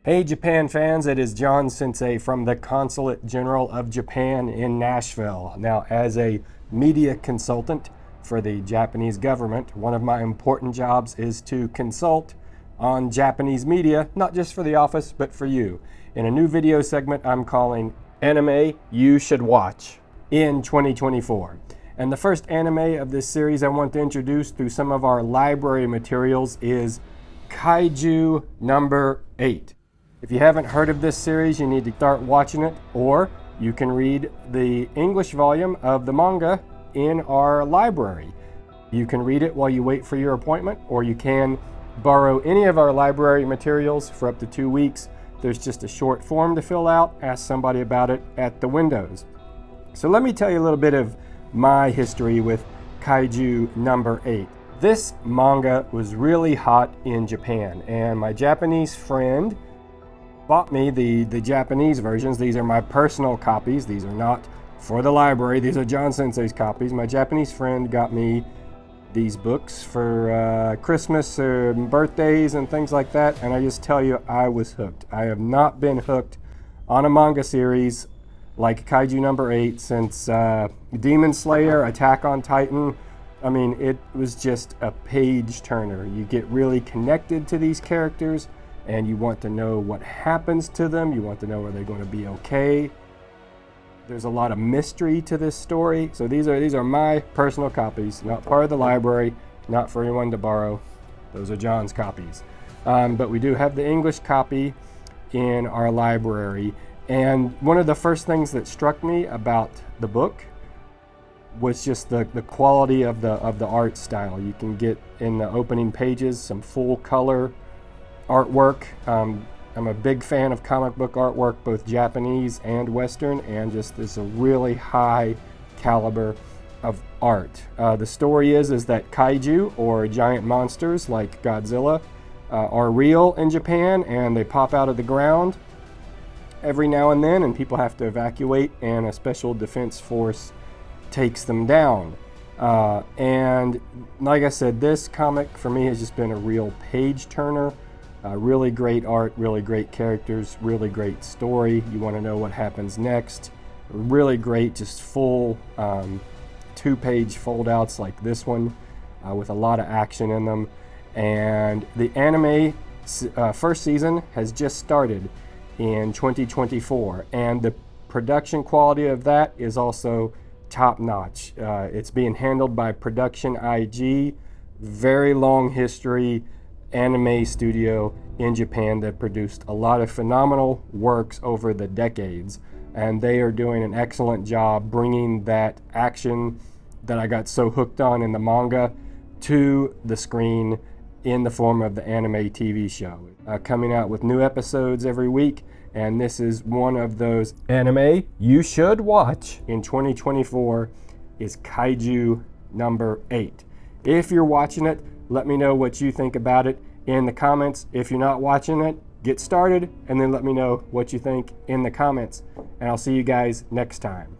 Hey Japan fans, it is John Sensei from the Consulate-General of Japan in Nashville. Now, as a media consultant for the Japanese government, one of my important jobs is to consult on Japanese media, not just for the office, but for you. In a new video segment I'm calling Anime You Should Watch in 2024. And the first anime of this series I want to introduce through some of our library materials is Kaiju No. 8. If you haven't heard of this series, you need to start watching it, or you can read the English volume of the manga in our library. You can read it while you wait for your appointment, or you can borrow any of our library materials for up to 2 weeks. There's just a short form to fill out, ask somebody about it at the windows. So let me tell you a little bit of my history with Kaiju No. 8. This manga was really hot in Japan, and my Japanese friend bought me the Japanese versions. These are my personal copies. These are not for the library. These are John Sensei's copies. My Japanese friend got me these books for Christmas or birthdays and things like that, and I just tell you, I was hooked. I have not been hooked on a manga series like Kaiju No. 8 since Demon Slayer, Attack on Titan. I mean, it was just a page turner. You get really connected to these characters, and you want to know what happens to them. You want to know, are they going to be okay? There's a lot of mystery to this story. So these are my personal copies, not part of the library, not for anyone to borrow. Those are John's copies. But we do have the English copy in our library. And one of the first things that struck me about the book was just the quality of the art style. You can get in the opening pages some full color artwork. I'm a big fan of comic book artwork, both Japanese and Western, and just this a really high caliber of art. The story is that kaiju, or giant monsters like Godzilla, are real in Japan, and they pop out of the ground every now and then, and people have to evacuate, and a special defense force takes them down. And like I said, this comic for me has just been a real page turner. Really great art, really great characters, really great story. You want to know what happens next. Really great, just full 2-page fold-outs like this one with a lot of action in them. And the anime first season has just started in 2024, and the production quality of that is also top-notch. It's being handled by Production IG, very long history anime studio in Japan that produced a lot of phenomenal works over the decades, and they are doing an excellent job bringing that action that I got so hooked on in the manga to the screen in the form of the anime TV show. Coming out with new episodes every week, and this is one of those anime you should watch in 2024 is Kaiju No. 8. If you're watching it, let me know what you think about it in the comments. If you're not watching it, get started and then let me know what you think in the comments. And I'll see you guys next time.